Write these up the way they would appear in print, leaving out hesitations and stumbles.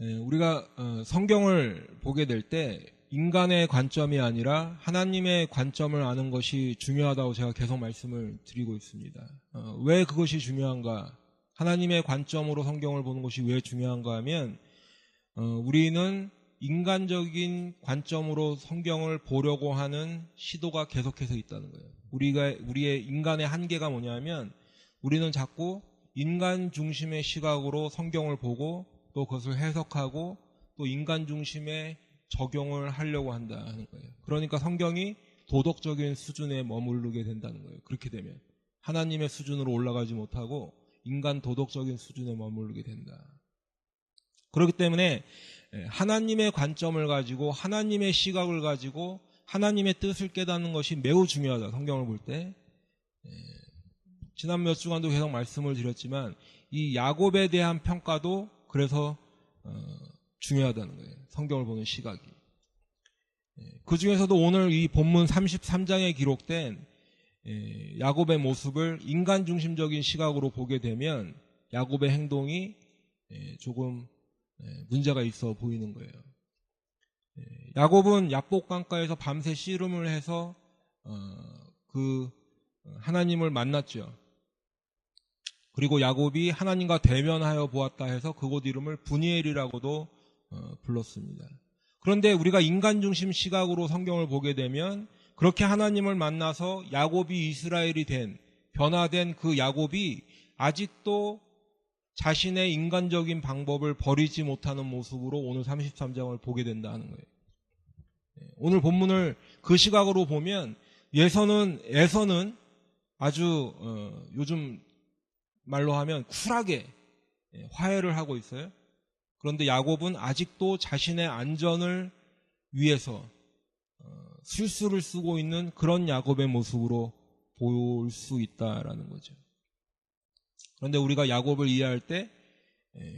우리가 성경을 보게 될 때 인간의 관점이 아니라 하나님의 관점을 아는 것이 중요하다고 제가 계속 말씀을 드리고 있습니다. 왜 그것이 중요한가? 하나님의 관점으로 성경을 보는 것이 왜 중요한가 하면 우리는 인간적인 관점으로 성경을 보려고 하는 시도가 계속해서 있다는 거예요. 우리의 인간의 한계가 뭐냐면 우리는 자꾸 인간 중심의 시각으로 성경을 보고 또 그것을 해석하고 또 인간 중심의 적용을 하려고 한다는 거예요. 그러니까 성경이 도덕적인 수준에 머무르게 된다는 거예요. 그렇게 되면 하나님의 수준으로 올라가지 못하고 인간 도덕적인 수준에 머무르게 된다. 그렇기 때문에 하나님의 관점을 가지고 하나님의 시각을 가지고 하나님의 뜻을 깨닫는 것이 매우 중요하다. 성경을 볼 때. 지난 몇 주간도 계속 말씀을 드렸지만 이 야곱에 대한 평가도 그래서 중요하다는 거예요. 성경을 보는 시각이. 그 중에서도 오늘 이 본문 33장에 기록된 야곱의 모습을 인간 중심적인 시각으로 보게 되면 야곱의 행동이 조금 문제가 있어 보이는 거예요. 야곱은 야복강가에서 밤새 씨름을 해서 그 하나님을 만났죠. 그리고 야곱이 하나님과 대면하여 보았다 해서 그곳 이름을 브니엘이라고도 불렀습니다. 그런데 우리가 인간 중심 시각으로 성경을 보게 되면 그렇게 하나님을 만나서 야곱이 이스라엘이 된 변화된 그 야곱이 아직도 자신의 인간적인 방법을 버리지 못하는 모습으로 오늘 33장을 보게 된다는 거예요. 오늘 본문을 그 시각으로 보면 에서는 아주 요즘 말로 하면 쿨하게 화해를 하고 있어요. 그런데 야곱은 아직도 자신의 안전을 위해서 술수를 쓰고 있는 그런 야곱의 모습으로 볼 수 있다라는 거죠. 그런데 우리가 야곱을 이해할 때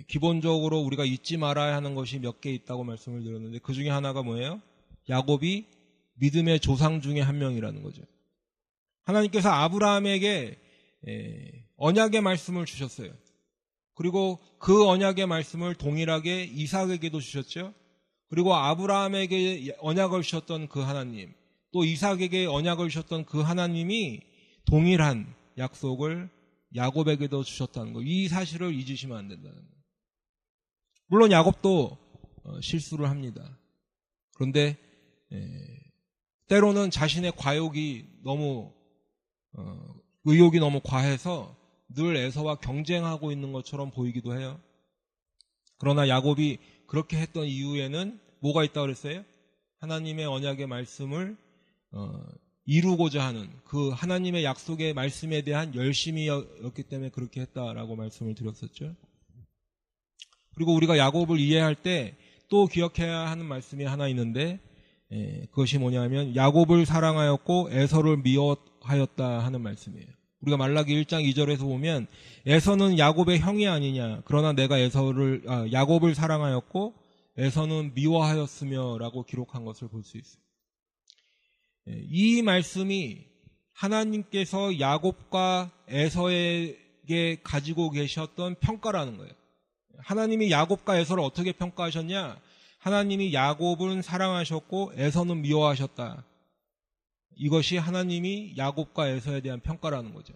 기본적으로 우리가 잊지 말아야 하는 것이 몇 개 있다고 말씀을 드렸는데 그 중에 하나가 뭐예요? 야곱이 믿음의 조상 중에 한 명이라는 거죠. 하나님께서 아브라함에게 언약의 말씀을 주셨어요. 그리고 그 언약의 말씀을 동일하게 이삭에게도 주셨죠. 그리고 아브라함에게 언약을 주셨던 그 하나님, 또 이삭에게 언약을 주셨던 그 하나님이 동일한 약속을 야곱에게도 주셨다는 거. 이 사실을 잊으시면 안 된다는 거예요. 물론 야곱도 실수를 합니다. 그런데 때로는 자신의 과욕이 너무 의욕이 너무 과해서 늘 에서와 경쟁하고 있는 것처럼 보이기도 해요. 그러나 야곱이 그렇게 했던 이유에는 뭐가 있다고 그랬어요? 하나님의 언약의 말씀을 이루고자 하는 그 하나님의 약속의 말씀에 대한 열심이었기 때문에 그렇게 했다라고 말씀을 드렸었죠. 그리고 우리가 야곱을 이해할 때 또 기억해야 하는 말씀이 하나 있는데 그것이 뭐냐면 야곱을 사랑하였고 에서를 미워하였다 하는 말씀이에요. 우리가 말라기 1장 2절에서 보면 에서는 야곱의 형이 아니냐 그러나 내가 야곱을 사랑하였고 에서는 미워하였으며 라고 기록한 것을 볼 수 있어요. 이 말씀이 하나님께서 야곱과 에서에게 가지고 계셨던 평가라는 거예요. 하나님이 야곱과 에서를 어떻게 평가하셨냐? 하나님이 야곱은 사랑하셨고 에서는 미워하셨다. 이것이 하나님이 야곱과 에서에 대한 평가라는 거죠.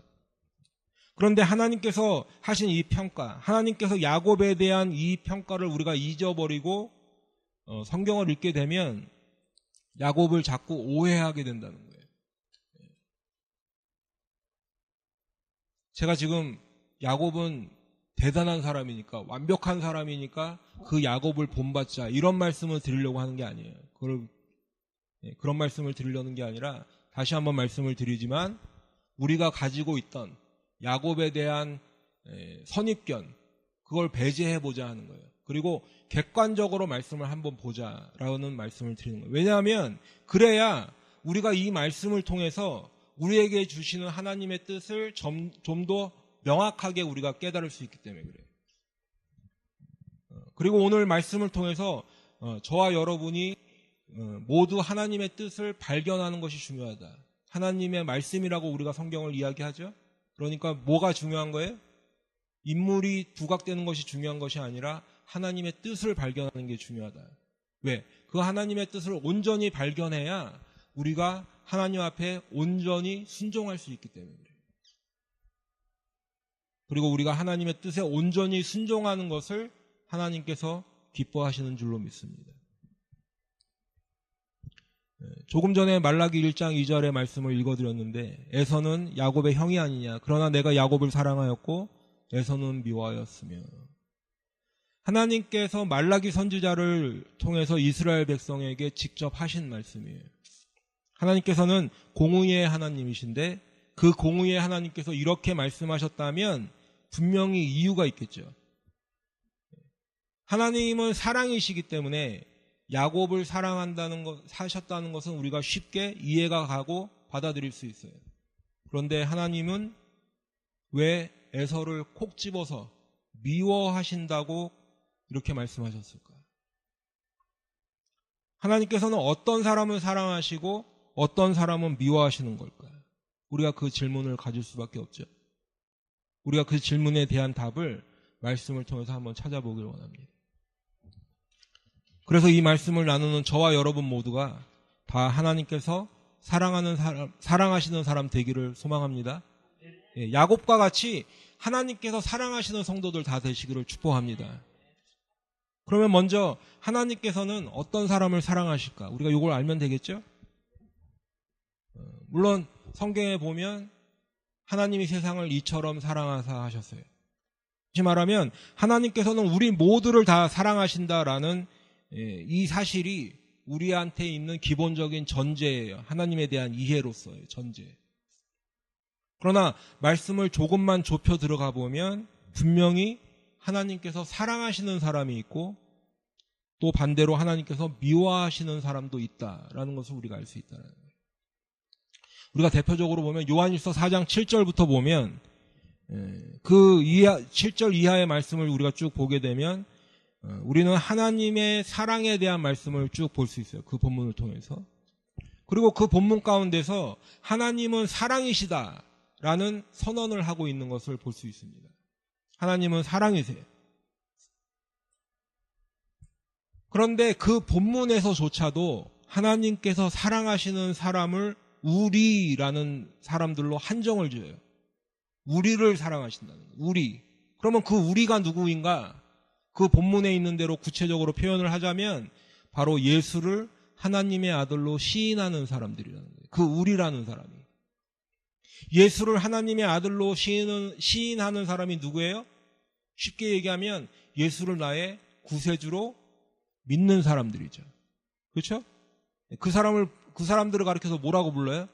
그런데 하나님께서 하신 이 평가, 하나님께서 야곱에 대한 이 평가를 우리가 잊어버리고 성경을 읽게 되면 야곱을 자꾸 오해하게 된다는 거예요. 제가 지금 야곱은 대단한 사람이니까 완벽한 사람이니까 그 야곱을 본받자 이런 말씀을 드리려고 하는 게 아니에요. 그런 말씀을 드리려는 게 아니라 다시 한번 말씀을 드리지만 우리가 가지고 있던 야곱에 대한 선입견 그걸 배제해보자 하는 거예요. 그리고 객관적으로 말씀을 한번 보자라는 말씀을 드리는 거예요. 왜냐하면 그래야 우리가 이 말씀을 통해서 우리에게 주시는 하나님의 뜻을 좀 더 명확하게 우리가 깨달을 수 있기 때문에 그래요. 그리고 오늘 말씀을 통해서 저와 여러분이 모두 하나님의 뜻을 발견하는 것이 중요하다. 하나님의 말씀이라고 우리가 성경을 이야기하죠. 그러니까 뭐가 중요한 거예요? 인물이 부각되는 것이 중요한 것이 아니라 하나님의 뜻을 발견하는 게 중요하다. 왜? 그 하나님의 뜻을 온전히 발견해야 우리가 하나님 앞에 온전히 순종할 수 있기 때문에 그래요. 그리고 우리가 하나님의 뜻에 온전히 순종하는 것을 하나님께서 기뻐하시는 줄로 믿습니다. 조금 전에 말라기 1장 2절의 말씀을 읽어드렸는데 에서는 야곱의 형이 아니냐. 그러나 내가 야곱을 사랑하였고 에서는 미워하였으며. 하나님께서 말라기 선지자를 통해서 이스라엘 백성에게 직접 하신 말씀이에요. 하나님께서는 공의의 하나님이신데 그 공의의 하나님께서 이렇게 말씀하셨다면 분명히 이유가 있겠죠. 하나님은 사랑이시기 때문에 야곱을 사셨다는 것은 우리가 쉽게 이해가 가고 받아들일 수 있어요. 그런데 하나님은 왜 에서를 콕 집어서 미워하신다고 이렇게 말씀하셨을까? 하나님께서는 어떤 사람을 사랑하시고 어떤 사람은 미워하시는 걸까? 우리가 그 질문을 가질 수밖에 없죠. 우리가 그 질문에 대한 답을 말씀을 통해서 한번 찾아보길 원합니다. 그래서 이 말씀을 나누는 저와 여러분 모두가 다 하나님께서 사랑하시는 사람 되기를 소망합니다. 야곱과 같이 하나님께서 사랑하시는 성도들 다 되시기를 축복합니다. 그러면 먼저 하나님께서는 어떤 사람을 사랑하실까? 우리가 이걸 알면 되겠죠? 물론 성경에 보면 하나님이 세상을 이처럼 사랑하사 하셨어요. 다시 말하면 하나님께서는 우리 모두를 다 사랑하신다라는 이 사실이 우리한테 있는 기본적인 전제예요. 하나님에 대한 이해로서의 전제. 그러나 말씀을 조금만 좁혀 들어가 보면 분명히 하나님께서 사랑하시는 사람이 있고 또 반대로 하나님께서 미워하시는 사람도 있다라는 것을 우리가 알 수 있다는 거예요. 우리가 대표적으로 보면 요한일서 4장 7절부터 보면 그 7절 이하의 말씀을 우리가 쭉 보게 되면 우리는 하나님의 사랑에 대한 말씀을 쭉 볼 수 있어요. 그 본문을 통해서. 그리고 그 본문 가운데서 하나님은 사랑이시다라는 선언을 하고 있는 것을 볼 수 있습니다. 하나님은 사랑이세요. 그런데 그 본문에서조차도 하나님께서 사랑하시는 사람을 우리라는 사람들로 한정을 지어요. 우리를 사랑하신다는 거예요. 우리. 그러면 그 우리가 누구인가? 그 본문에 있는 대로 구체적으로 표현을 하자면 바로 예수를 하나님의 아들로 시인하는 사람들이라는 거예요. 그 우리라는 사람이. 예수를 하나님의 아들로 시인하는 사람이 누구예요? 쉽게 얘기하면 예수를 나의 구세주로 믿는 사람들이죠. 그렇죠? 그 사람들을 가리켜서 뭐라고 불러요?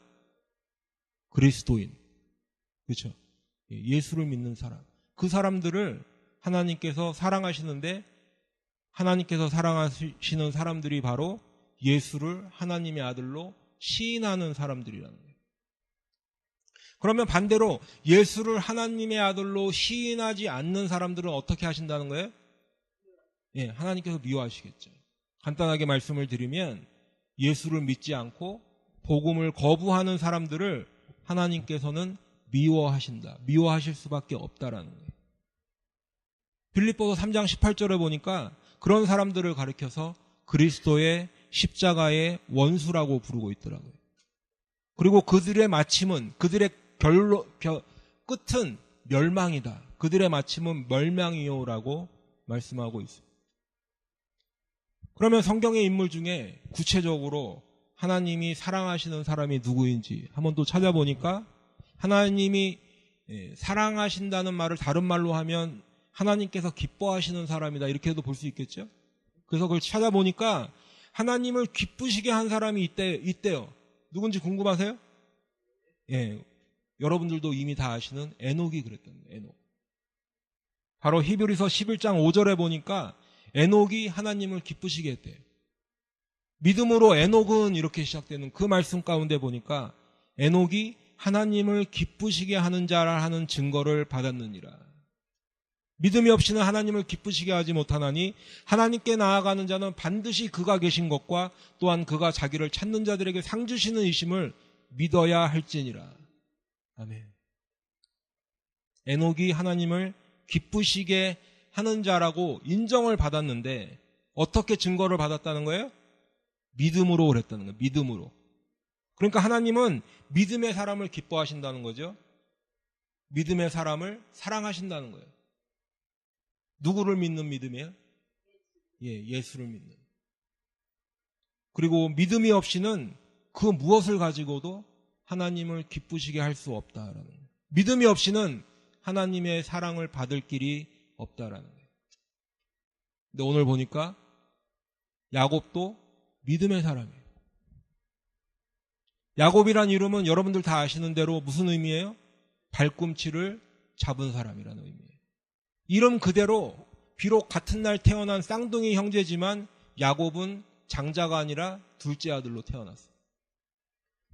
그리스도인. 그렇죠? 예수를 믿는 사람. 그 사람들을 하나님께서 사랑하시는데 하나님께서 사랑하시는 사람들이 바로 예수를 하나님의 아들로 시인하는 사람들이라는 거예요. 그러면 반대로 예수를 하나님의 아들로 시인하지 않는 사람들은 어떻게 하신다는 거예요? 하나님께서 미워하시겠죠. 간단하게 말씀을 드리면 예수를 믿지 않고 복음을 거부하는 사람들을 하나님께서는 미워하신다. 미워하실 수밖에 없다라는 거예요. 빌립보서 3장 18절에 보니까 그런 사람들을 가리켜서 그리스도의 십자가의 원수라고 부르고 있더라고요. 그리고 그들의 마침은 그들의 끝은 멸망이다. 그들의 마침은 멸망이요라고 말씀하고 있습니다. 그러면 성경의 인물 중에 구체적으로 하나님이 사랑하시는 사람이 누구인지 한번 또 찾아보니까 하나님이 사랑하신다는 말을 다른 말로 하면 하나님께서 기뻐하시는 사람이다 이렇게도 볼 수 있겠죠. 그래서 그걸 찾아보니까 하나님을 기쁘시게 한 사람이 있대요. 누군지 궁금하세요? 여러분들도 이미 다 아시는 에녹이 그랬던 거예요. 에녹. 바로 히브리서 11장 5절에 보니까 에녹이 하나님을 기쁘시게 했대요. 믿음으로 에녹은 이렇게 시작되는 그 말씀 가운데 보니까 에녹이 하나님을 기쁘시게 하는 자라 하는 증거를 받았느니라. 믿음이 없이는 하나님을 기쁘시게 하지 못하나니 하나님께 나아가는 자는 반드시 그가 계신 것과 또한 그가 자기를 찾는 자들에게 상 주시는 이심을 믿어야 할지니라. 아멘. 에녹이 하나님을 기쁘시게 하는 자라고 인정을 받았는데 어떻게 증거를 받았다는 거예요? 믿음으로 그랬다는 거예요. 믿음으로. 그러니까 하나님은 믿음의 사람을 기뻐하신다는 거죠. 믿음의 사람을 사랑하신다는 거예요. 누구를 믿는 믿음이에요? 예수를 믿는. 그리고 믿음이 없이는 그 무엇을 가지고도 하나님을 기쁘시게 할 수 없다라는 거예요. 믿음이 없이는 하나님의 사랑을 받을 길이 없다라는 거예요. 근데 오늘 보니까 야곱도 믿음의 사람이에요. 야곱이란 이름은 여러분들 다 아시는 대로 무슨 의미예요? 발꿈치를 잡은 사람이라는 의미예요. 이름 그대로 비록 같은 날 태어난 쌍둥이 형제지만 야곱은 장자가 아니라 둘째 아들로 태어났어요.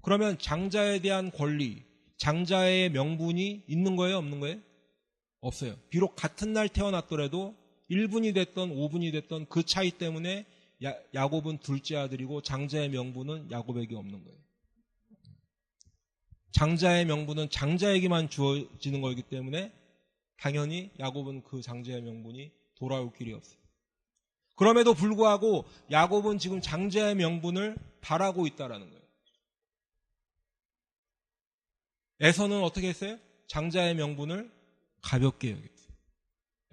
그러면 장자에 대한 권리, 장자의 명분이 있는 거예요? 없는 거예요? 없어요. 비록 같은 날 태어났더라도 1분이 됐던 5분이 됐던 그 차이 때문에 야곱은 둘째 아들이고 장자의 명분은 야곱에게 없는 거예요. 장자의 명분은 장자에게만 주어지는 거기 때문에 당연히 야곱은 그 장자의 명분이 돌아올 길이 없어요. 그럼에도 불구하고 야곱은 지금 장자의 명분을 바라고 있다라는 거예요. 에서는 어떻게 했어요? 장자의 명분을 가볍게 여겼어요.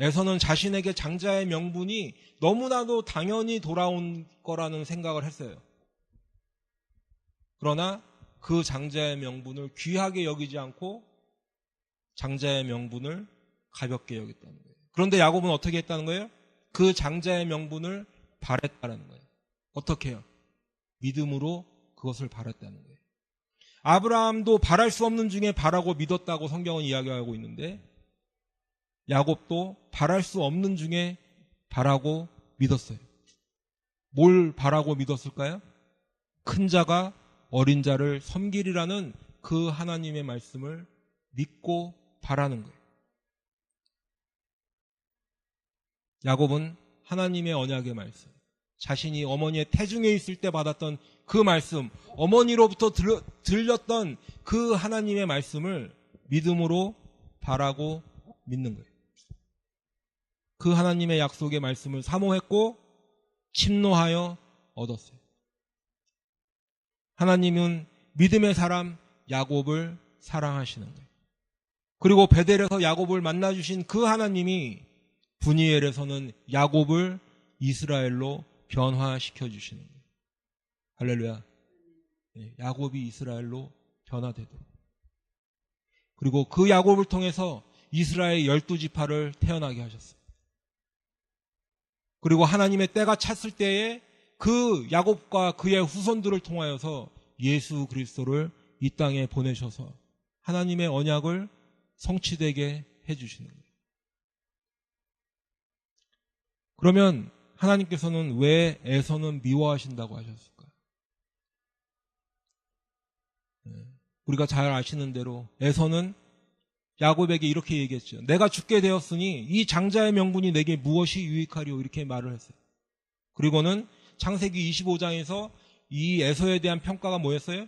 에서는 자신에게 장자의 명분이 너무나도 당연히 돌아온 거라는 생각을 했어요. 그러나 그 장자의 명분을 귀하게 여기지 않고 장자의 명분을 가볍게 여겼다는 거예요. 그런데 야곱은 어떻게 했다는 거예요? 그 장자의 명분을 바랬다는 거예요. 어떻게 해요? 믿음으로 그것을 바랬다는 거예요. 아브라함도 바랄 수 없는 중에 바라고 믿었다고 성경은 이야기하고 있는데 야곱도 바랄 수 없는 중에 바라고 믿었어요. 뭘 바라고 믿었을까요? 큰 자가 어린 자를 섬기리라는 그 하나님의 말씀을 믿고 바라는 거예요. 야곱은 하나님의 언약의 말씀, 자신이 어머니의 태중에 있을 때 받았던 그 말씀, 어머니로부터 들렸던 그 하나님의 말씀을 믿음으로 바라고 믿는 거예요. 그 하나님의 약속의 말씀을 사모했고 침노하여 얻었어요. 하나님은 믿음의 사람 야곱을 사랑하시는 거예요. 그리고 베델에서 야곱을 만나주신 그 하나님이 분이엘에서는 야곱을 이스라엘로 변화시켜 주시는 거예요. 할렐루야. 야곱이 이스라엘로 변화되도록. 그리고 그 야곱을 통해서 이스라엘 12지파를 태어나게 하셨어요. 그리고 하나님의 때가 찼을 때에 그 야곱과 그의 후손들을 통하여서 예수 그리스도를 이 땅에 보내셔서 하나님의 언약을 성취되게 해주시는 거예요. 그러면 하나님께서는 왜 에서는 미워하신다고 하셨을까? 우리가 잘 아시는 대로 에서는 야곱에게 이렇게 얘기했죠. 내가 죽게 되었으니 이 장자의 명분이 내게 무엇이 유익하리요? 이렇게 말을 했어요. 그리고는 창세기 25장에서 이 에서에 대한 평가가 뭐였어요?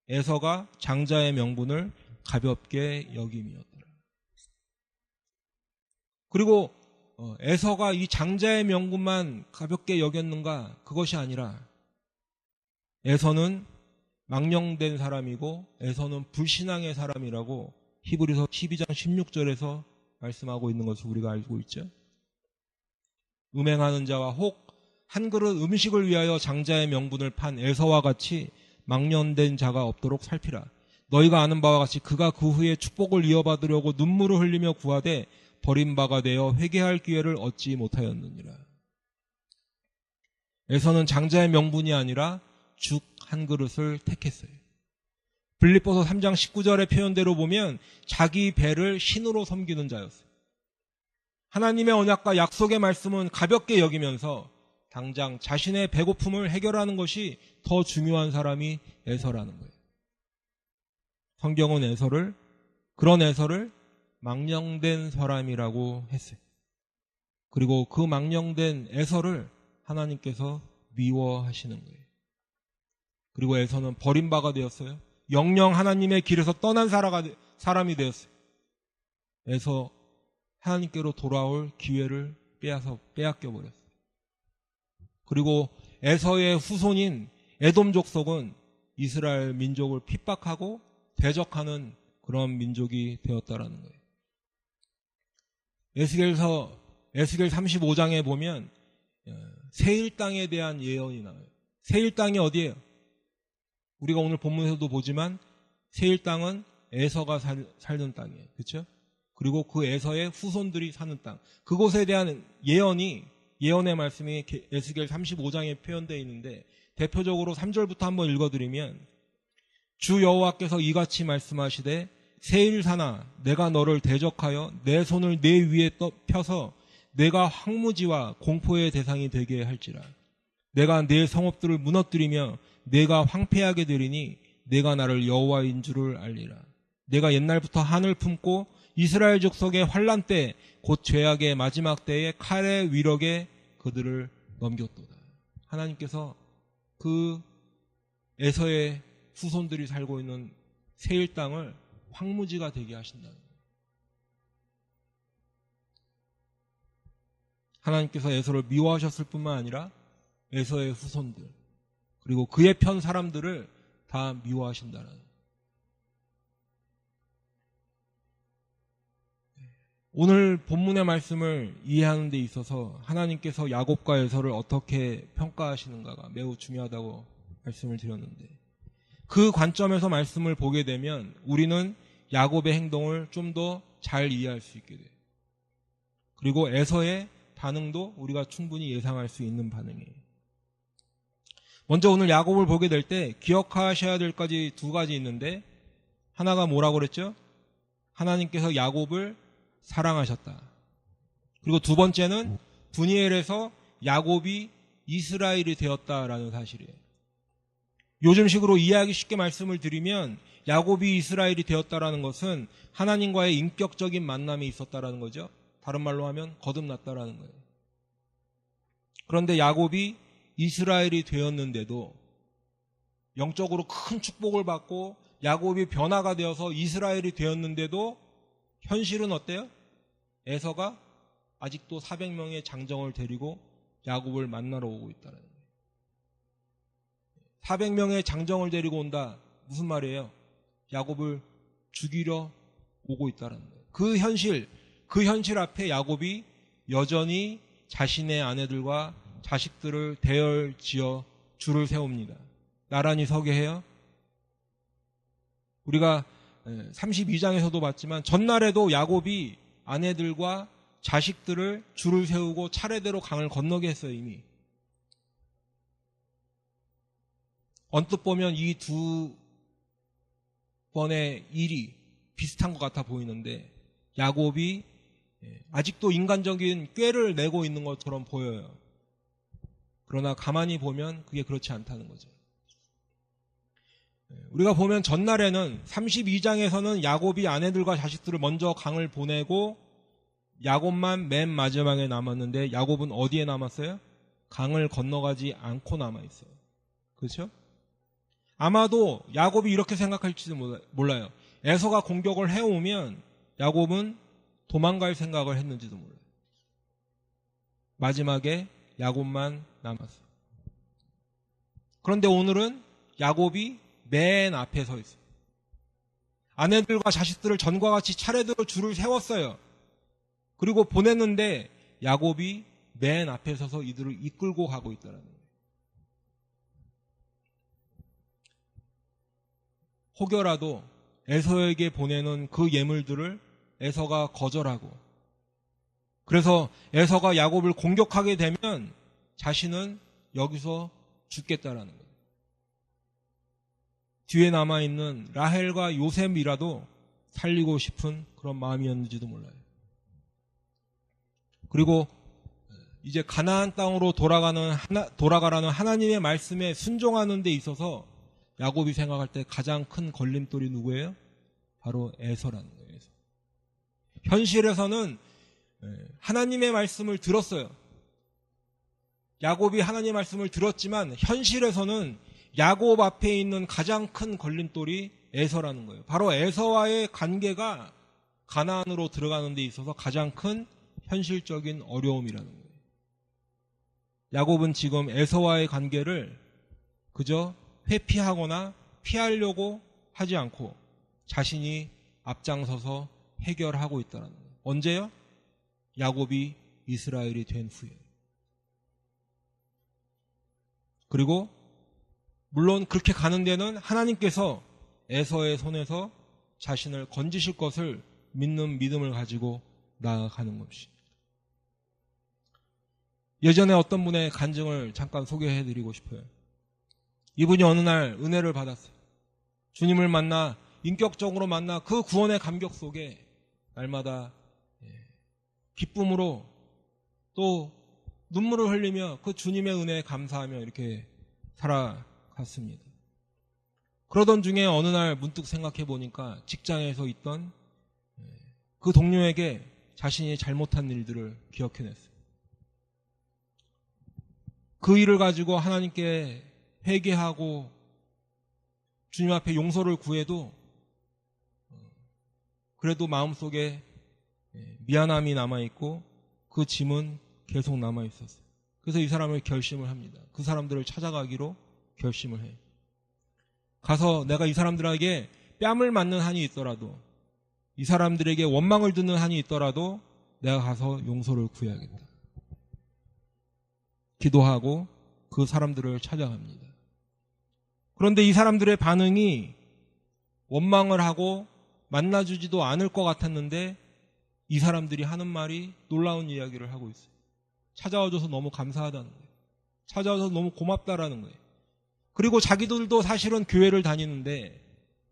에서가 장자의 명분을 가볍게 여김이었더라. 그리고 에서가 이 장자의 명분만 가볍게 여겼는가? 그것이 아니라 에서는 망령된 사람이고 에서는 불신앙의 사람이라고 히브리서 12장 16절에서 말씀하고 있는 것을 우리가 알고 있죠. 음행하는 자와 혹 한 그릇 음식을 위하여 장자의 명분을 판 에서와 같이 망령된 자가 없도록 살피라. 너희가 아는 바와 같이 그가 그 후에 축복을 이어받으려고 눈물을 흘리며 구하되 버림바가 되어 회개할 기회를 얻지 못하였느니라. 에서는 장자의 명분이 아니라 죽 한 그릇을 택했어요. 빌립보서 3장 19절의 표현대로 보면 자기 배를 신으로 섬기는 자였어요. 하나님의 언약과 약속의 말씀은 가볍게 여기면서 당장 자신의 배고픔을 해결하는 것이 더 중요한 사람이 에서라는 거예요. 성경은 그런 에서를 망령된 사람이라고 했어요. 그리고 그 망령된 에서를 하나님께서 미워하시는 거예요. 그리고 에서는 버림바가 되었어요. 영영 하나님의 길에서 떠난 사람이 되었어요. 에서 하나님께로 돌아올 기회를 빼앗겨 버렸어요. 그리고 에서의 후손인 에돔 족속은 이스라엘 민족을 핍박하고 대적하는 그런 민족이 되었다라는 거예요. 에스겔 35장에 보면 세일 땅에 대한 예언이 나와요. 세일 땅이 어디예요? 우리가 오늘 본문에서도 보지만 세일 땅은 에서가 살던 땅이에요. 그렇죠? 그리고 그 에서의 후손들이 사는 땅. 그곳에 대한 예언의 말씀이 에스겔 35장에 표현되어 있는데 대표적으로 3절부터 한번 읽어드리면 주 여호와께서 이같이 말씀하시되 세일산아 내가 너를 대적하여 내 손을 내 위에 펴서 내가 황무지와 공포의 대상이 되게 할지라. 내가 내 성읍들을 무너뜨리며 내가 황폐하게 되리니 내가 나를 여호와인 줄을 알리라. 내가 옛날부터 한을 품고 이스라엘 족속의 환난 때 곧 죄악의 마지막 때에 칼의 위력에 그들을 넘겼도다. 하나님께서 그 에서의 후손들이 살고 있는 세일 땅을 황무지가 되게 하신다는 거예요. 하나님께서 에서를 미워하셨을 뿐만 아니라 에서의 후손들 그리고 그의 편 사람들을 다 미워하신다는 거예요. 오늘 본문의 말씀을 이해하는 데 있어서 하나님께서 야곱과 에서를 어떻게 평가하시는가가 매우 중요하다고 말씀을 드렸는데 그 관점에서 말씀을 보게 되면 우리는 야곱의 행동을 좀 더 잘 이해할 수 있게 돼요. 그리고 에서의 반응도 우리가 충분히 예상할 수 있는 반응이에요. 먼저 오늘 야곱을 보게 될 때 기억하셔야 될 까지 두 가지 있는데 하나가 뭐라고 그랬죠? 하나님께서 야곱을 사랑하셨다. 그리고 두 번째는 분이엘에서 야곱이 이스라엘이 되었다라는 사실이에요. 요즘식으로 이해하기 쉽게 말씀을 드리면 야곱이 이스라엘이 되었다라는 것은 하나님과의 인격적인 만남이 있었다라는 거죠. 다른 말로 하면 거듭났다라는 거예요. 그런데 야곱이 이스라엘이 되었는데도 영적으로 큰 축복을 받고 야곱이 변화가 되어서 이스라엘이 되었는데도 현실은 어때요? 에서가 아직도 400명의 장정을 데리고 야곱을 만나러 오고 있다는 거예요. 400명의 장정을 데리고 온다. 무슨 말이에요? 야곱을 죽이려 오고 있다는 거예요. 그 현실 앞에 야곱이 여전히 자신의 아내들과 자식들을 대열지어 줄을 세웁니다. 나란히 서게 해요. 우리가 32장에서도 봤지만 전날에도 야곱이 아내들과 자식들을 줄을 세우고 차례대로 강을 건너게 했어요. 이미. 언뜻 보면 이 두 번의 일이 비슷한 것 같아 보이는데 야곱이 아직도 인간적인 꾀를 내고 있는 것처럼 보여요. 그러나 가만히 보면 그게 그렇지 않다는 거죠. 우리가 보면 전날에는 32장에서는 야곱이 아내들과 자식들을 먼저 강을 보내고 야곱만 맨 마지막에 남았는데 야곱은 어디에 남았어요? 강을 건너가지 않고 남아있어요. 그렇죠? 아마도 야곱이 이렇게 생각할지도 몰라요. 에서가 공격을 해오면 야곱은 도망갈 생각을 했는지도 몰라요. 마지막에 야곱만 남았어요. 그런데 오늘은 야곱이 맨 앞에 서 있어요. 아내들과 자식들을 전과 같이 차례대로 줄을 세웠어요. 그리고 보냈는데 야곱이 맨 앞에 서서 이들을 이끌고 가고 있다는 거예요. 혹여라도 에서에게 보내는 그 예물들을 에서가 거절하고 그래서 에서가 야곱을 공격하게 되면 자신은 여기서 죽겠다라는 거예요. 뒤에 남아있는 라헬과 요셉이라도 살리고 싶은 그런 마음이었는지도 몰라요. 그리고 이제 가나안 땅으로 돌아가라는 하나님의 말씀에 순종하는 데 있어서 야곱이 생각할 때 가장 큰 걸림돌이 누구예요? 바로 에서라는 거예요. 에서. 현실에서는 하나님의 말씀을 들었어요. 야곱이 하나님의 말씀을 들었지만 현실에서는 야곱 앞에 있는 가장 큰 걸림돌이 에서라는 거예요. 바로 에서와의 관계가 가나안으로 들어가는 데 있어서 가장 큰 현실적인 어려움이라는 거예요. 야곱은 지금 에서와의 관계를 그저 회피하거나 피하려고 하지 않고 자신이 앞장서서 해결하고 있다는 거예요. 언제요? 야곱이 이스라엘이 된 후에. 그리고 물론 그렇게 가는 데는 하나님께서 에서의 손에서 자신을 건지실 것을 믿는 믿음을 가지고 나아가는 것입니다. 예전에 어떤 분의 간증을 잠깐 소개해드리고 싶어요. 이분이 어느 날 은혜를 받았어요. 주님을 만나 인격적으로 만나 그 구원의 감격 속에 날마다 기쁨으로 또 눈물을 흘리며 그 주님의 은혜에 감사하며 이렇게 살아갔습니다. 그러던 중에 어느 날 문득 생각해 보니까 직장에서 있던 그 동료에게 자신이 잘못한 일들을 기억해냈어요. 그 일을 가지고 하나님께 회개하고 주님 앞에 용서를 구해도 그래도 마음속에 미안함이 남아있고 그 짐은 계속 남아있었어요. 그래서 이 사람을 결심을 합니다. 그 사람들을 찾아가기로 결심을 해요. 가서 내가 이 사람들에게 뺨을 맞는 한이 있더라도 이 사람들에게 원망을 듣는 한이 있더라도 내가 가서 용서를 구해야겠다. 기도하고 그 사람들을 찾아갑니다. 그런데 이 사람들의 반응이 원망을 하고 만나주지도 않을 것 같았는데 이 사람들이 하는 말이 놀라운 이야기를 하고 있어요. 찾아와줘서 너무 감사하다는 거예요. 찾아와서 너무 고맙다라는 거예요. 그리고 자기들도 사실은 교회를 다니는데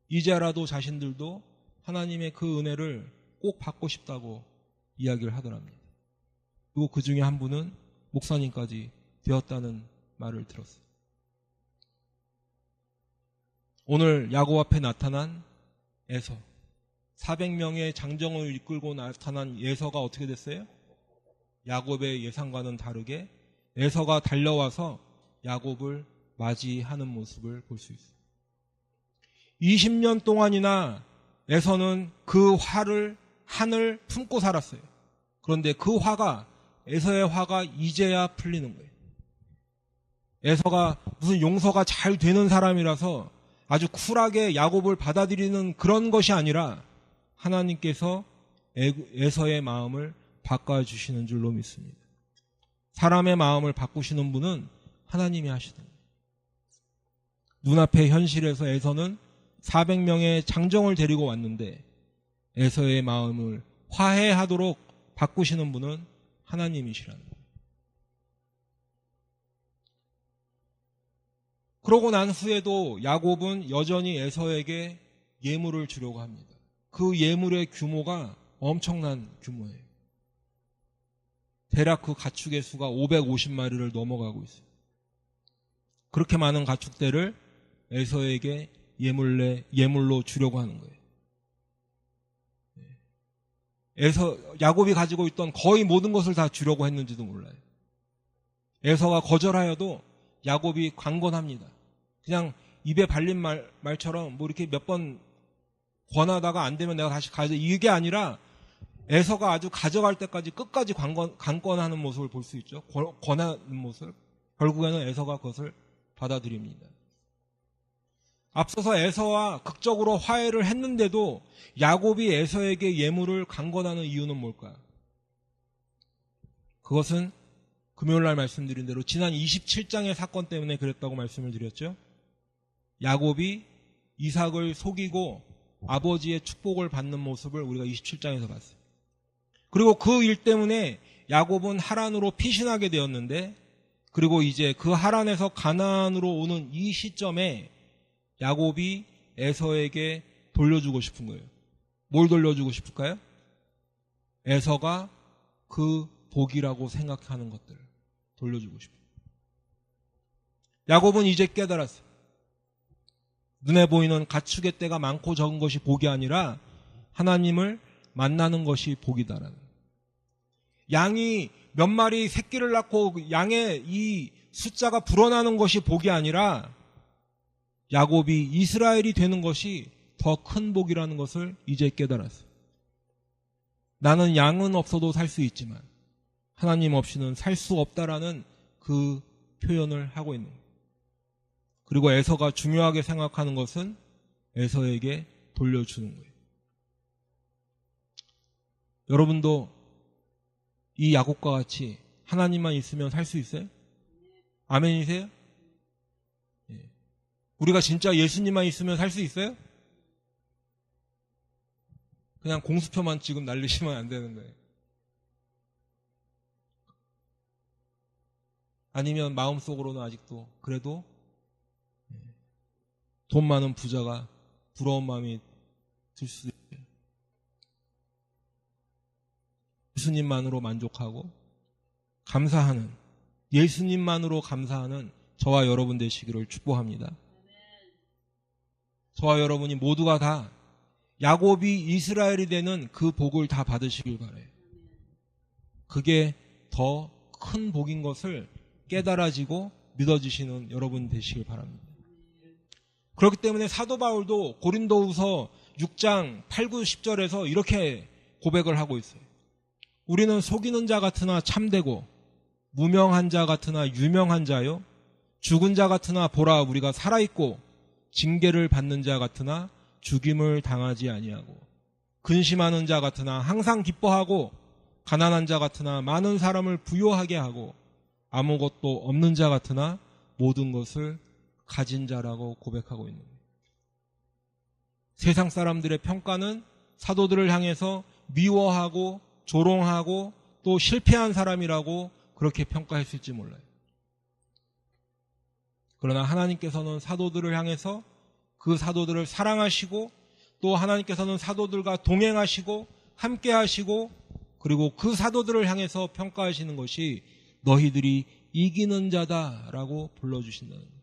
이제라도 자신들도 하나님의 그 은혜를 꼭 받고 싶다고 이야기를 하더랍니다. 그리고 그 중에 한 분은 목사님까지 되었다는 말을 들었어요. 오늘 야곱 앞에 나타난 에서 400명의 장정을 이끌고 나타난 에서가 어떻게 됐어요? 야곱의 예상과는 다르게 에서가 달려와서 야곱을 맞이하는 모습을 볼 수 있어요. 20년 동안이나 에서는 그 한을 품고 살았어요. 그런데 그 에서의 화가 이제야 풀리는 거예요. 에서가 무슨 용서가 잘 되는 사람이라서 아주 쿨하게 야곱을 받아들이는 그런 것이 아니라 하나님께서 에서의 마음을 바꿔주시는 줄로 믿습니다. 사람의 마음을 바꾸시는 분은 하나님이 하시는 거예요. 눈앞의 현실에서 에서는 400명의 장정을 데리고 왔는데 에서의 마음을 화해하도록 바꾸시는 분은 하나님이시라는 거예요. 그러고 난 후에도 야곱은 여전히 에서에게 예물을 주려고 합니다. 그 예물의 규모가 엄청난 규모예요. 대략 그 가축의 수가 550마리를 넘어가고 있어요. 그렇게 많은 가축대를 에서에게 예물로 주려고 하는 거예요. 야곱이 가지고 있던 거의 모든 것을 다 주려고 했는지도 몰라요. 에서가 거절하여도 야곱이 강권합니다. 그냥 입에 발린 말처럼 뭐 이렇게 몇 번 권하다가 안 되면 내가 다시 가져. 이게 아니라 에서가 아주 가져갈 때까지 끝까지 강권하는 모습을 볼 수 있죠. 권하는 모습. 결국에는 에서가 그것을 받아들입니다. 앞서서 에서와 극적으로 화해를 했는데도 야곱이 에서에게 예물을 강권하는 이유는 뭘까요? 그것은 금요일날 말씀드린 대로 지난 27장의 사건 때문에 그랬다고 말씀을 드렸죠. 야곱이 이삭을 속이고 아버지의 축복을 받는 모습을 우리가 27장에서 봤어요. 그리고 그 일 때문에 야곱은 하란으로 피신하게 되었는데 그리고 이제 그 하란에서 가나안으로 오는 이 시점에 야곱이 에서에게 돌려주고 싶은 거예요. 뭘 돌려주고 싶을까요? 에서가 그 복이라고 생각하는 것들을 돌려주고 싶어요. 야곱은 이제 깨달았어요. 눈에 보이는 가축의 떼가 많고 적은 것이 복이 아니라 하나님을 만나는 것이 복이다라는 거예요. 양이 몇 마리 새끼를 낳고 양의 이 숫자가 불어나는 것이 복이 아니라 야곱이 이스라엘이 되는 것이 더 큰 복이라는 것을 이제 깨달았어요. 나는 양은 없어도 살 수 있지만 하나님 없이는 살 수 없다라는 그 표현을 하고 있는 거예요. 그리고 에서가 중요하게 생각하는 것은 에서에게 돌려주는 거예요. 여러분도 이 야곱과 같이 하나님만 있으면 살 수 있어요? 아멘이세요? 예. 우리가 진짜 예수님만 있으면 살 수 있어요? 그냥 공수표만 지금 날리시면 안 되는 거예요. 아니면 마음속으로는 아직도 그래도 돈 많은 부자가 부러운 마음이 들 수도 있어요. 예수님만으로 만족하고 감사하는, 예수님만으로 감사하는 저와 여러분 되시기를 축복합니다. 저와 여러분이 모두가 다 야곱이 이스라엘이 되는 그 복을 다 받으시길 바라요. 그게 더 큰 복인 것을 깨달아지고 믿어지시는 여러분 되시길 바랍니다. 그렇기 때문에 사도 바울도 고린도후서 6장 8, 9, 10절에서 이렇게 고백을 하고 있어요. 우리는 속이는 자 같으나 참되고 무명한 자 같으나 유명한 자요, 죽은 자 같으나 보라 우리가 살아있고 징계를 받는 자 같으나 죽임을 당하지 아니하고 근심하는 자 같으나 항상 기뻐하고 가난한 자 같으나 많은 사람을 부요하게 하고 아무것도 없는 자 같으나 모든 것을 가진 자라고 고백하고 있는 거예요. 세상 사람들의 평가는 사도들을 향해서 미워하고 조롱하고 또 실패한 사람이라고 그렇게 평가했을지 몰라요. 그러나 하나님께서는 사도들을 향해서 그 사도들을 사랑하시고 또 하나님께서는 사도들과 동행하시고 함께 하시고 그리고 그 사도들을 향해서 평가하시는 것이 너희들이 이기는 자다라고 불러주신다는 거예요.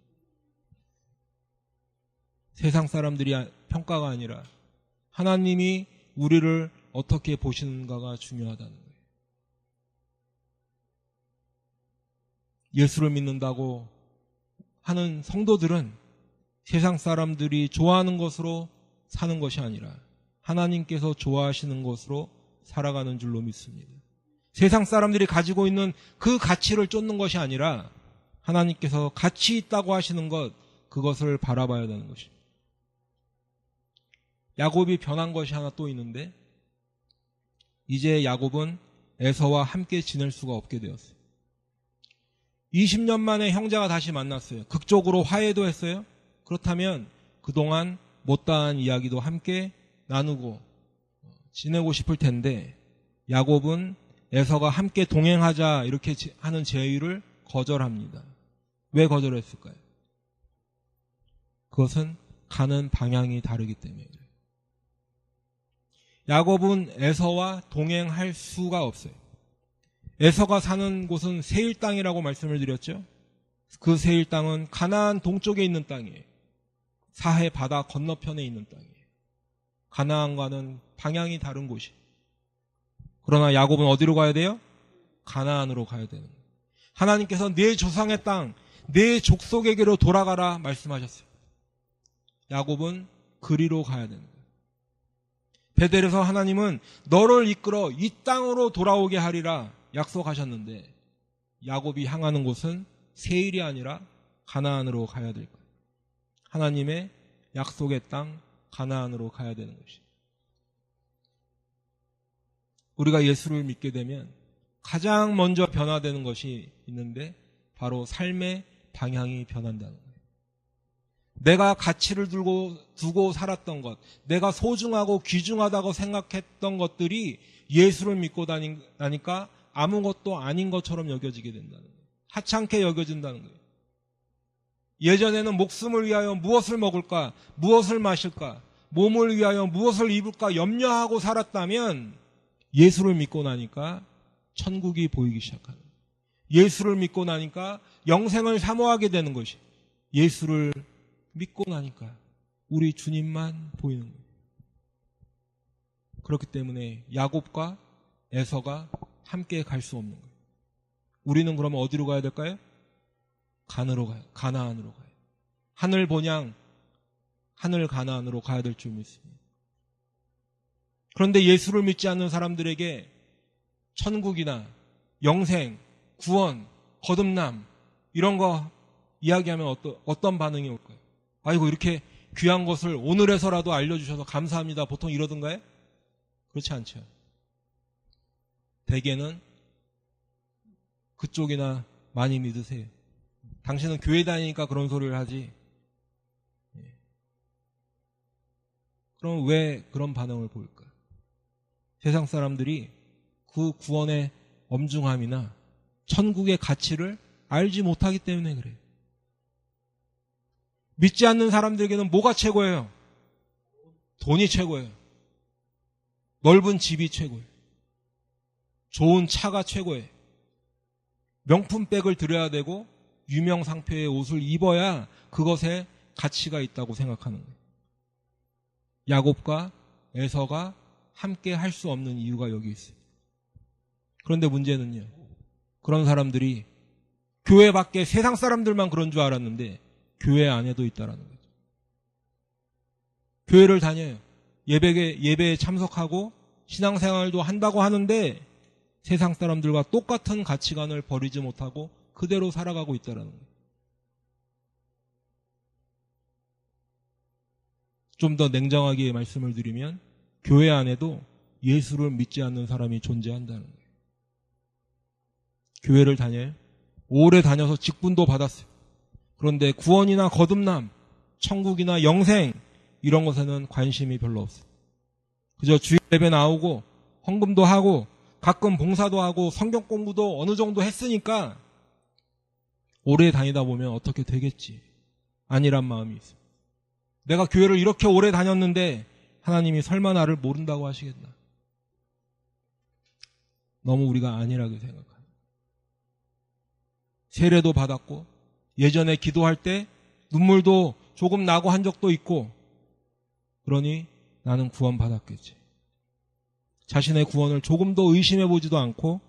세상 사람들이 평가가 아니라 하나님이 우리를 어떻게 보시는가가 중요하다는 거예요. 예수를 믿는다고 하는 성도들은 세상 사람들이 좋아하는 것으로 사는 것이 아니라 하나님께서 좋아하시는 것으로 살아가는 줄로 믿습니다. 세상 사람들이 가지고 있는 그 가치를 쫓는 것이 아니라 하나님께서 가치 있다고 하시는 것, 그것을 바라봐야 되는 것입니다. 야곱이 변한 것이 하나 또 있는데 이제 야곱은 에서와 함께 지낼 수가 없게 되었어요. 20년 만에 형제가 다시 만났어요. 극적으로 화해도 했어요. 그렇다면 그동안 못다한 이야기도 함께 나누고 지내고 싶을 텐데 야곱은 에서가 함께 동행하자 이렇게 하는 제의를 거절합니다. 왜 거절했을까요? 그것은 가는 방향이 다르기 때문에 그래요. 야곱은 에서와 동행할 수가 없어요. 에서가 사는 곳은 세일 땅이라고 말씀을 드렸죠. 그 세일 땅은 가나안 동쪽에 있는 땅이에요. 사해 바다 건너편에 있는 땅이에요. 가나안과는 방향이 다른 곳이에요. 그러나 야곱은 어디로 가야 돼요? 가나안으로 가야 되는 거예요. 하나님께서 내 조상의 땅, 내 족속에게로 돌아가라 말씀하셨어요. 야곱은 그리로 가야 되는 거예요. 베델에서 하나님은 너를 이끌어 이 땅으로 돌아오게 하리라 약속하셨는데 야곱이 향하는 곳은 세일이 아니라 가나안으로 가야 될 거예요. 하나님의 약속의 땅 가나안으로 가야 되는 것이에요. 우리가 예수를 믿게 되면 가장 먼저 변화되는 것이 있는데 바로 삶의 방향이 변한다는 거예요. 내가 가치를 두고 살았던 것, 내가 소중하고 귀중하다고 생각했던 것들이 예수를 믿고 다니까 아무것도 아닌 것처럼 여겨지게 된다는 거예요. 하찮게 여겨진다는 거예요. 예전에는 목숨을 위하여 무엇을 먹을까, 무엇을 마실까, 몸을 위하여 무엇을 입을까 염려하고 살았다면 예수를 믿고 나니까 천국이 보이기 시작하는 거예요. 예수를 믿고 나니까 영생을 사모하게 되는 것이 예수를 믿고 나니까 우리 주님만 보이는 거예요. 그렇기 때문에 야곱과 에서가 함께 갈 수 없는 거예요. 우리는 그러면 어디로 가야 될까요? 가나안으로 가요. 하늘 본향, 하늘 가나안으로 가야 될 줄 믿습니다. 그런데 예수를 믿지 않는 사람들에게 천국이나 영생, 구원, 거듭남 이런 거 이야기하면 어떤 반응이 올까요? 아이고 이렇게 귀한 것을 오늘에서라도 알려주셔서 감사합니다. 보통 이러던가요? 그렇지 않죠. 대개는 그쪽이나 많이 믿으세요. 당신은 교회 다니니까 그런 소리를 하지. 그럼 왜 그런 반응을 보일까? 세상 사람들이 그 구원의 엄중함이나 천국의 가치를 알지 못하기 때문에 그래요. 믿지 않는 사람들에게는 뭐가 최고예요? 돈이 최고예요. 넓은 집이 최고예요. 좋은 차가 최고예요. 명품백을 들여야 되고 유명 상표의 옷을 입어야 그것에 가치가 있다고 생각하는 거예요. 야곱과 에서가 함께 할 수 없는 이유가 여기 있어요. 그런데 문제는요. 그런 사람들이 교회 밖에 세상 사람들만 그런 줄 알았는데 교회 안에도 있다라는 거죠. 교회를 다녀요. 예배에 참석하고 신앙생활도 한다고 하는데 세상 사람들과 똑같은 가치관을 버리지 못하고 그대로 살아가고 있다라는 거예요. 좀 더 냉정하게 말씀을 드리면 교회 안에도 예수를 믿지 않는 사람이 존재한다는 거예요. 교회를 다녀요. 오래 다녀서 직분도 받았어요. 그런데 구원이나 거듭남, 천국이나 영생 이런 것에는 관심이 별로 없어요. 그저 주일 예배 나오고 헌금도 하고 가끔 봉사도 하고 성경 공부도 어느 정도 했으니까 오래 다니다 보면 어떻게 되겠지. 아니란 마음이 있어요. 내가 교회를 이렇게 오래 다녔는데 하나님이 설마 나를 모른다고 하시겠나. 너무 우리가 아니라고 생각합니다. 세례도 받았고 예전에 기도할 때 눈물도 조금 나고 한 적도 있고 그러니 나는 구원받았겠지. 자신의 구원을 조금도 의심해보지도 않고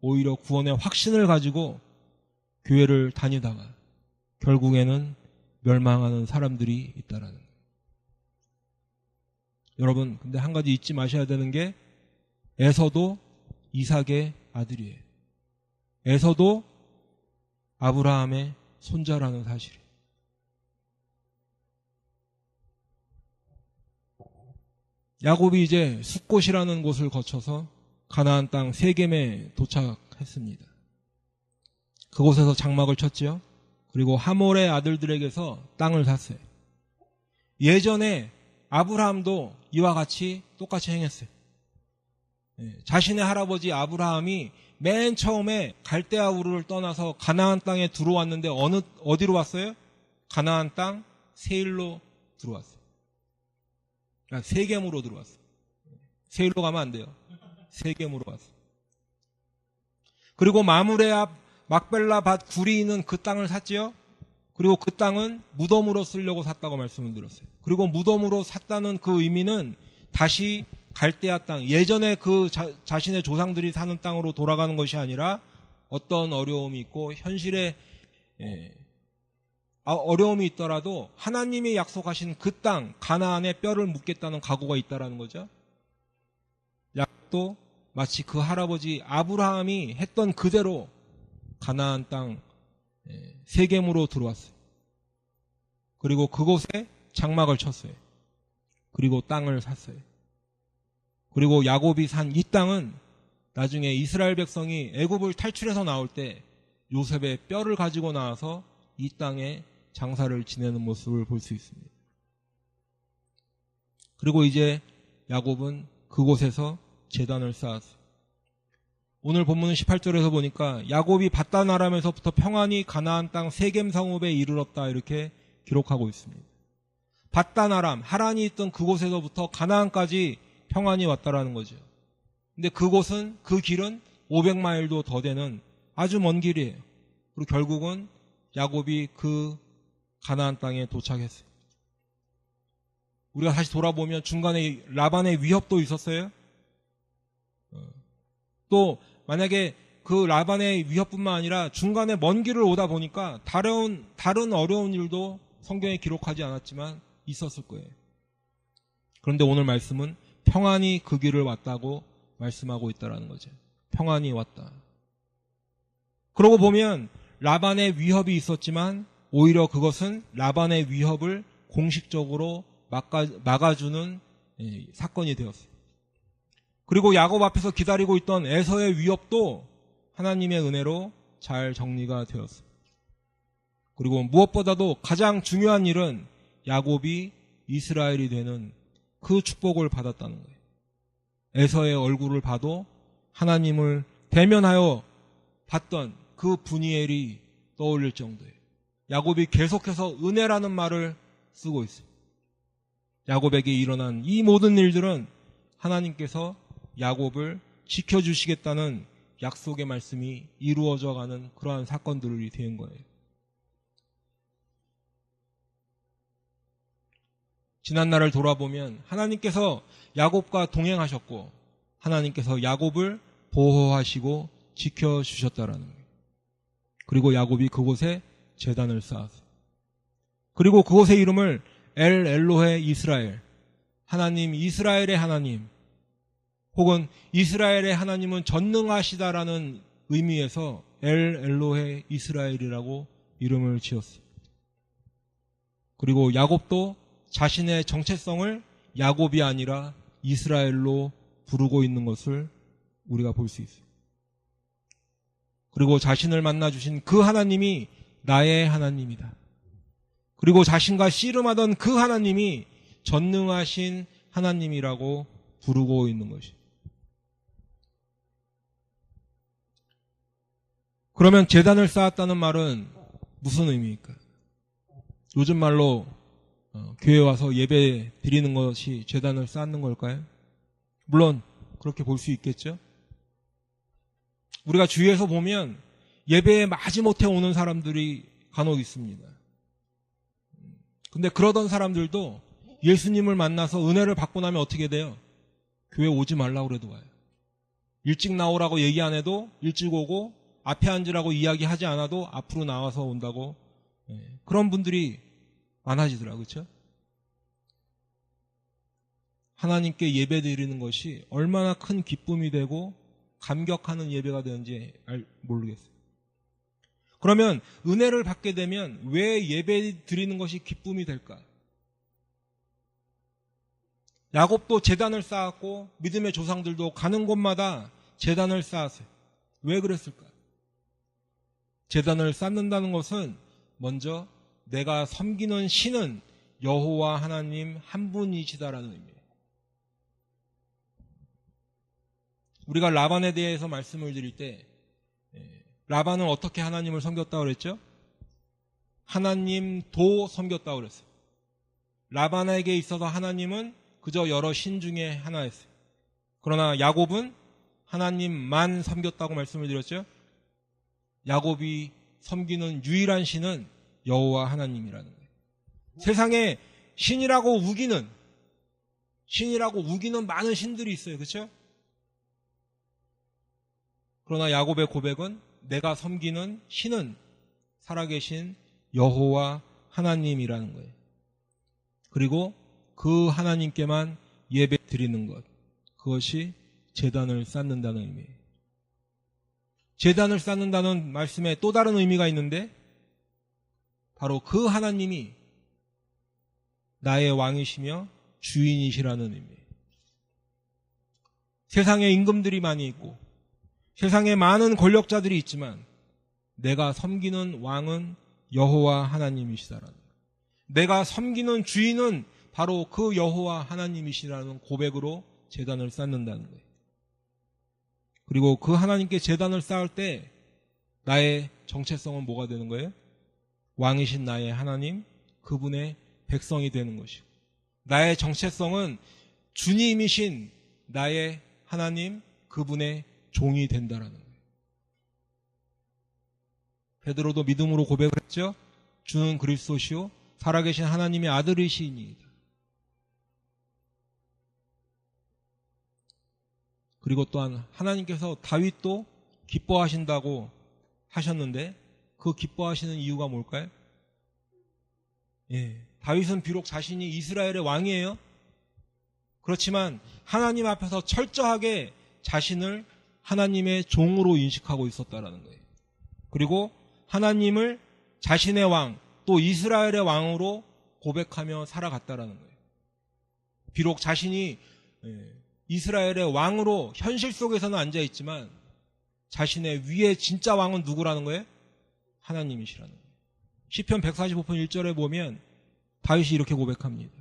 오히려 구원의 확신을 가지고 교회를 다니다가 결국에는 멸망하는 사람들이 있다라는 거예요. 여러분 근데 한 가지 잊지 마셔야 되는 게 에서도 이삭의 아들이에요. 에서도 아브라함의 손자라는 사실이에요. 야곱이 이제 숫곳이라는 곳을 거쳐서 가나안 땅 세겜에 도착했습니다. 그곳에서 장막을 쳤지요. 그리고 하몰의 아들들에게서 땅을 샀어요. 예전에 아브라함도 이와 같이 똑같이 행했어요. 자신의 할아버지 아브라함이 맨 처음에 갈대아 우르를 떠나서 가나안 땅에 들어왔는데 어디로 왔어요? 가나안 땅 세일로 들어왔어요. 그러니까 세겜으로 들어왔어요. 세일로 가면 안 돼요. 세겜으로 왔어요. 그리고 마므레 앞 막벨라 밭 굴이 있는 그 땅을 샀지요. 그리고 그 땅은 무덤으로 쓰려고 샀다고 말씀을 드렸어요. 그리고 무덤으로 샀다는 그 의미는 다시 갈대아 땅, 예전에 그 자신의 조상들이 사는 땅으로 돌아가는 것이 아니라 어떤 어려움이 있고 현실에 어려움이 있더라도 하나님이 약속하신 그 땅 가나안에 뼈를 묻겠다는 각오가 있다라는 거죠. 야곱도 마치 그 할아버지 아브라함이 했던 그대로 가나안 땅 세겜으로 들어왔어요. 그리고 그곳에 장막을 쳤어요. 그리고 땅을 샀어요. 그리고 야곱이 산 이 땅은 나중에 이스라엘 백성이 애굽을 탈출해서 나올 때 요셉의 뼈를 가지고 나와서 이 땅에 장사를 지내는 모습을 볼 수 있습니다. 그리고 이제 야곱은 그곳에서 제단을 쌓았어요. 오늘 본문 18절에서 보니까 야곱이 밧단 아람에서부터 평안히 가나안 땅 세겜 성읍에 이르렀다 이렇게 기록하고 있습니다. 밧단 아람, 하란이 있던 그곳에서부터 가나안까지 평안이 왔다라는 거죠. 근데 그곳은 그 길은 500마일도 더 되는 아주 먼 길이에요. 그리고 결국은 야곱이 그 가나안 땅에 도착했어요. 우리가 다시 돌아보면 중간에 라반의 위협도 있었어요. 또 만약에 그 라반의 위협뿐만 아니라 중간에 먼 길을 오다 보니까 다른 어려운 일도 성경에 기록하지 않았지만 있었을 거예요. 그런데 오늘 말씀은 평안이 그 길을 왔다고 말씀하고 있다는 거죠. 평안이 왔다. 그러고 보면 라반의 위협이 있었지만 오히려 그것은 라반의 위협을 공식적으로 막아주는 사건이 되었어요. 그리고 야곱 앞에서 기다리고 있던 에서의 위협도 하나님의 은혜로 잘 정리가 되었어요. 그리고 무엇보다도 가장 중요한 일은 야곱이 이스라엘이 되는 그 축복을 받았다는 거예요. 에서의 얼굴을 봐도 하나님을 대면하여 봤던 그 분이엘이 떠올릴 정도예요. 야곱이 계속해서 은혜라는 말을 쓰고 있어요. 야곱에게 일어난 이 모든 일들은 하나님께서 야곱을 지켜주시겠다는 약속의 말씀이 이루어져가는 그러한 사건들이 된 거예요. 지난날을 돌아보면 하나님께서 야곱과 동행하셨고 하나님께서 야곱을 보호하시고 지켜주셨다라는 거예요. 그리고 야곱이 그곳에 제단을 쌓았어요. 그리고 그곳의 이름을 엘 엘로헤 이스라엘, 하나님 이스라엘의 하나님, 혹은 이스라엘의 하나님은 전능하시다라는 의미에서 엘 엘로헤 이스라엘이라고 이름을 지었어요. 그리고 야곱도 자신의 정체성을 야곱이 아니라 이스라엘로 부르고 있는 것을 우리가 볼 수 있어요. 그리고 자신을 만나주신 그 하나님이 나의 하나님이다. 그리고 자신과 씨름하던 그 하나님이 전능하신 하나님이라고 부르고 있는 것이에요. 그러면 제단을 쌓았다는 말은 무슨 의미일까? 요즘 말로 교회 와서 예배 드리는 것이 제단을 쌓는 걸까요? 물론 그렇게 볼 수 있겠죠. 우리가 주위에서 보면 예배에 마지못해 오는 사람들이 간혹 있습니다. 근데 그러던 사람들도 예수님을 만나서 은혜를 받고 나면 어떻게 돼요? 교회 오지 말라고 그래도 와요. 일찍 나오라고 얘기 안 해도 일찍 오고 앞에 앉으라고 이야기하지 않아도 앞으로 나와서 온다고, 그런 분들이 많아지더라고요. 그렇죠? 하나님께 예배 드리는 것이 얼마나 큰 기쁨이 되고 감격하는 예배가 되는지 모르겠어요. 그러면 은혜를 받게 되면 왜 예배 드리는 것이 기쁨이 될까? 야곱도 제단을 쌓았고 믿음의 조상들도 가는 곳마다 제단을 쌓았어요. 왜 그랬을까? 제단을 쌓는다는 것은 먼저 내가 섬기는 신은 여호와 하나님 한 분이시다라는 의미예요. 우리가 라반에 대해서 말씀을 드릴 때 라반은 어떻게 하나님을 섬겼다고 그랬죠? 하나님도 섬겼다고 그랬어요. 라반에게 있어서 하나님은 그저 여러 신 중에 하나였어요. 그러나 야곱은 하나님만 섬겼다고 말씀을 드렸죠? 야곱이 섬기는 유일한 신은 여호와 하나님이라는 거예요. 세상에 신이라고 우기는 많은 신들이 있어요. 그렇죠? 그러나 야곱의 고백은 내가 섬기는 신은 살아계신 여호와 하나님이라는 거예요. 그리고 그 하나님께만 예배 드리는 것, 그것이 제단을 쌓는다는 의미예요. 제단을 쌓는다는 말씀에 또 다른 의미가 있는데 바로 그 하나님이 나의 왕이시며 주인이시라는 의미예요. 세상에 임금들이 많이 있고 세상에 많은 권력자들이 있지만 내가 섬기는 왕은 여호와 하나님이시다라는 거예요. 내가 섬기는 주인은 바로 그 여호와 하나님이시라는 고백으로 제단을 쌓는다는 거예요. 그리고 그 하나님께 제단을 쌓을 때 나의 정체성은 뭐가 되는 거예요? 왕이신 나의 하나님, 그분의 백성이 되는 것이고, 나의 정체성은 주님이신 나의 하나님, 그분의 종이 된다라는 거예요. 베드로도 믿음으로 고백을 했죠. 주는 그리스도시요 살아계신 하나님의 아들이시니이다. 그리고 또한 하나님께서 다윗도 기뻐하신다고 하셨는데 그 기뻐하시는 이유가 뭘까요? 다윗은 비록 자신이 이스라엘의 왕이에요. 그렇지만 하나님 앞에서 철저하게 자신을 하나님의 종으로 인식하고 있었다라는 거예요. 그리고 하나님을 자신의 왕, 또 이스라엘의 왕으로 고백하며 살아갔다라는 거예요. 비록 자신이 이스라엘의 왕으로 현실 속에서는 앉아있지만 자신의 위의 진짜 왕은 누구라는 거예요? 하나님이시라는 거예요. 시편 145편 1절에 보면 다윗이 이렇게 고백합니다.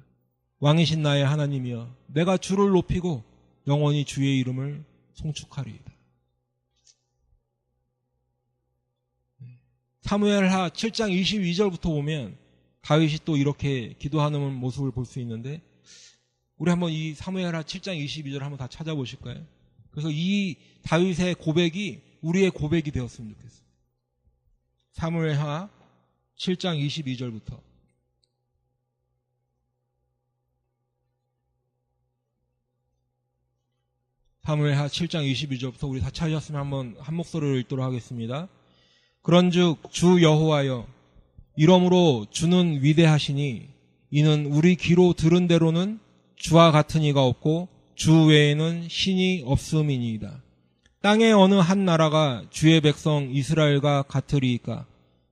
왕이신 나의 하나님이여, 내가 주를 높이고 영원히 주의 이름을 송축하리이다. 사무엘하 7장 22절부터 보면 다윗이 또 이렇게 기도하는 모습을 볼 수 있는데, 우리 한번 이 사무엘하 7장 22절을 한번 다 찾아보실까요? 그래서 이 다윗의 고백이 우리의 고백이 되었으면 좋겠어요. 사무엘하 7장 22절부터. 사무엘하 7장 22절부터 우리 다 찾으셨으면 한번 한 목소리로 읽도록 하겠습니다. 그런즉 주 여호와여, 이러므로 주는 위대하시니 이는 우리 귀로 들은 대로는 주와 같은 이가 없고 주 외에는 신이 없음이니이다. 땅의 어느 한 나라가 주의 백성 이스라엘과 같으리이까?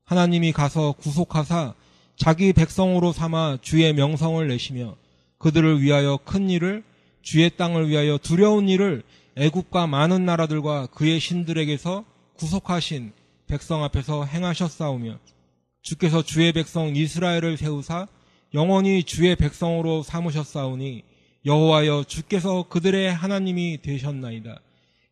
하나님이 가서 구속하사 자기 백성으로 삼아 주의 명성을 내시며 그들을 위하여 큰 일을, 주의 땅을 위하여 두려운 일을 애국과 많은 나라들과 그의 신들에게서 구속하신 백성 앞에서 행하셨사오며, 주께서 주의 백성 이스라엘을 세우사 영원히 주의 백성으로 삼으셨사오니 여호와여, 주께서 그들의 하나님이 되셨나이다.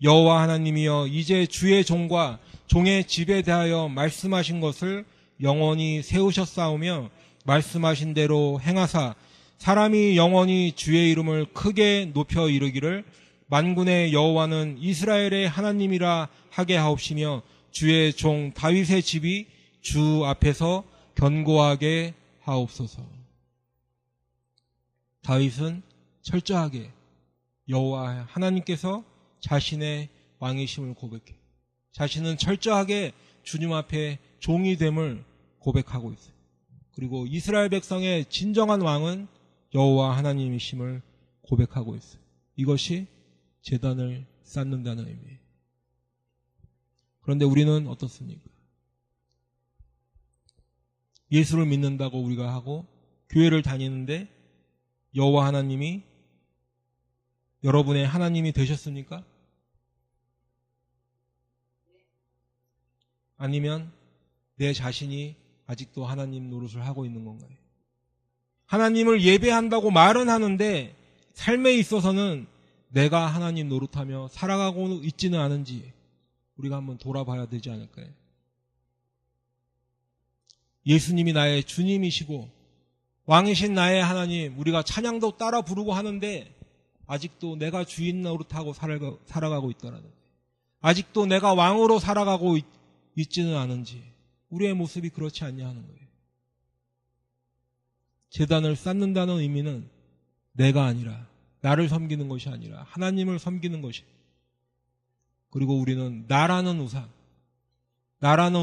여호와 하나님이여, 이제 주의 종과 종의 집에 대하여 말씀하신 것을 영원히 세우셨사오며 말씀하신 대로 행하사 사람이 영원히 주의 이름을 크게 높여 이르기를 만군의 여호와는 이스라엘의 하나님이라 하게 하옵시며 주의 종 다윗의 집이 주 앞에서 견고하게 하옵소서. 다윗은 철저하게 여호와 하나님께서 자신의 왕이심을 고백해, 자신은 철저하게 주님 앞에 종이 됨을 고백하고 있어요. 그리고 이스라엘 백성의 진정한 왕은 여호와 하나님이심을 고백하고 있어요. 이것이 제단을 쌓는다는 의미예요. 그런데 우리는 어떻습니까? 예수를 믿는다고 우리가 하고 교회를 다니는데 여호와 하나님이 여러분의 하나님이 되셨습니까? 아니면 내 자신이 아직도 하나님 노릇을 하고 있는 건가요? 하나님을 예배한다고 말은 하는데 삶에 있어서는 내가 하나님 노릇하며 살아가고 있지는 않은지 우리가 한번 돌아봐야 되지 않을까요? 예수님이 나의 주님이시고 왕이신 나의 하나님, 우리가 찬양도 따라 부르고 하는데 아직도 내가 주인 노릇하고 살아가고 있다라는 거예요. 아직도 내가 왕으로 살아가고 있지는 않은지 우리의 모습이 그렇지 않냐 하는 거예요. 제단을 쌓는다는 의미는 내가 아니라, 나를 섬기는 것이 아니라 하나님을 섬기는 것이, 그리고 우리는 나라는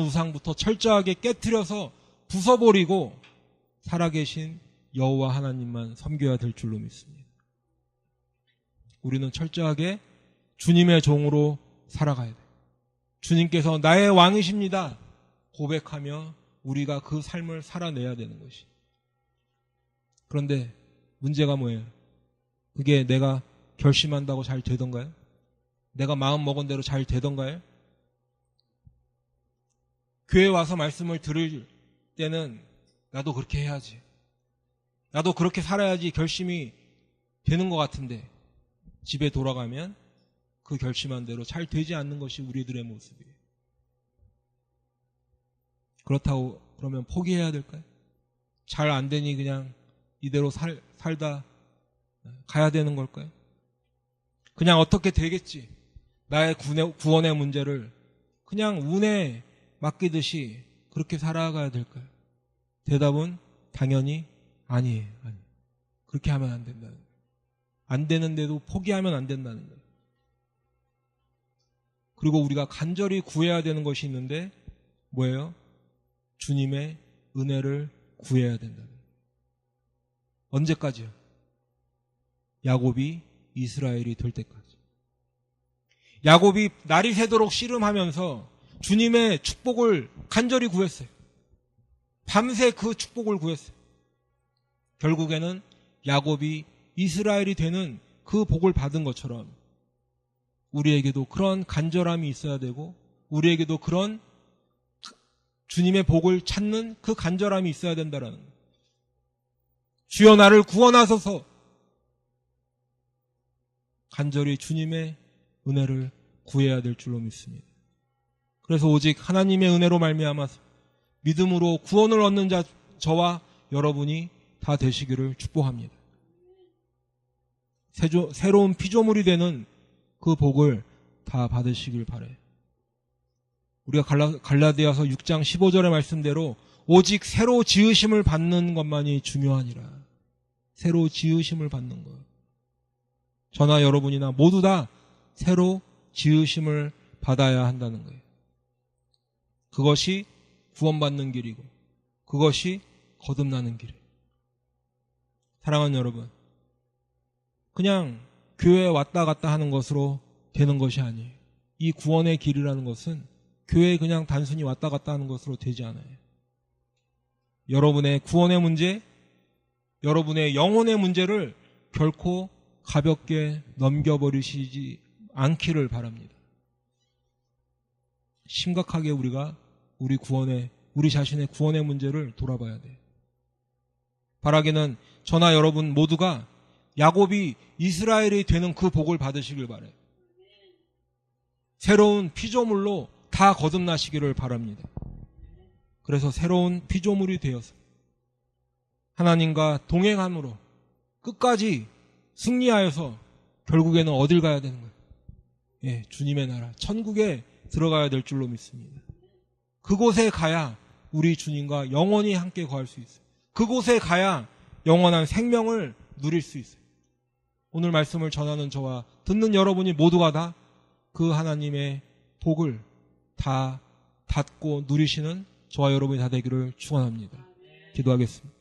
우상부터 철저하게 깨트려서 부숴버리고 살아계신 여호와 하나님만 섬겨야 될 줄로 믿습니다. 우리는 철저하게 주님의 종으로 살아가야 돼요. 주님께서 나의 왕이십니다 고백하며 우리가 그 삶을 살아내야 되는 것이. 그런데 문제가 뭐예요? 그게 내가 결심한다고 잘 되던가요? 내가 마음 먹은 대로 잘 되던가요? 교회 와서 말씀을 들을 때는 나도 그렇게 해야지, 나도 그렇게 살아야지 결심이 되는 것 같은데 집에 돌아가면 그 결심한 대로 잘 되지 않는 것이 우리들의 모습이에요. 그렇다고 그러면 포기해야 될까요? 잘 안 되니 그냥 이대로 살다 가야 되는 걸까요? 그냥 어떻게 되겠지, 나의 구원의 문제를 그냥 운에 맡기듯이 그렇게 살아가야 될까요? 대답은 당연히 아니에요. 그렇게 하면 안 된다는 거예요. 안 되는데도 포기하면 안 된다는 거예요. 그리고 우리가 간절히 구해야 되는 것이 있는데 뭐예요? 주님의 은혜를 구해야 된다는 거예요. 언제까지요? 야곱이 이스라엘이 될 때까지. 야곱이 날이 새도록 씨름하면서 주님의 축복을 간절히 구했어요. 밤새 그 축복을 구했어요. 결국에는 야곱이 이스라엘이 되는 그 복을 받은 것처럼 우리에게도 그런 간절함이 있어야 되고 우리에게도 그런 주님의 복을 찾는 그 간절함이 있어야 된다라는 거예요. 주여 나를 구원하소서. 간절히 주님의 은혜를 구해야 될 줄로 믿습니다. 그래서 오직 하나님의 은혜로 말미암아서 믿음으로 구원을 얻는 저와 여러분이 다 되시기를 축복합니다. 새로운 피조물이 되는 그 복을 다 받으시길 바라요. 우리가 갈라디아서 6장 15절의 말씀대로 오직 새로 지으심을 받는 것만이 중요하니라. 새로 지으심을 받는 것. 저나 여러분이나 모두 다 새로 지으심을 받아야 한다는 거예요. 그것이 구원받는 길이고 그것이 거듭나는 길이에요. 사랑하는 여러분, 그냥 교회에 왔다 갔다 하는 것으로 되는 것이 아니에요. 이 구원의 길이라는 것은 교회에 그냥 단순히 왔다 갔다 하는 것으로 되지 않아요. 여러분의 구원의 문제, 여러분의 영혼의 문제를 결코 가볍게 넘겨버리시지 않기를 바랍니다. 심각하게 우리가 우리 자신의 구원의 문제를 돌아봐야 돼요. 바라기는 저나 여러분 모두가 야곱이 이스라엘이 되는 그 복을 받으시길 바라요. 새로운 피조물로 다 거듭나시기를 바랍니다. 그래서 새로운 피조물이 되어서 하나님과 동행함으로 끝까지 승리하여서 결국에는 어딜 가야 되는 거예요? 예, 주님의 나라, 천국에 들어가야 될 줄로 믿습니다. 그곳에 가야 우리 주님과 영원히 함께 거할 수 있어요. 그곳에 가야 영원한 생명을 누릴 수 있어요. 오늘 말씀을 전하는 저와 듣는 여러분이 모두가 다 그 하나님의 복을 다 닫고 누리시는 저와 여러분이 다 되기를 축원합니다. 기도하겠습니다.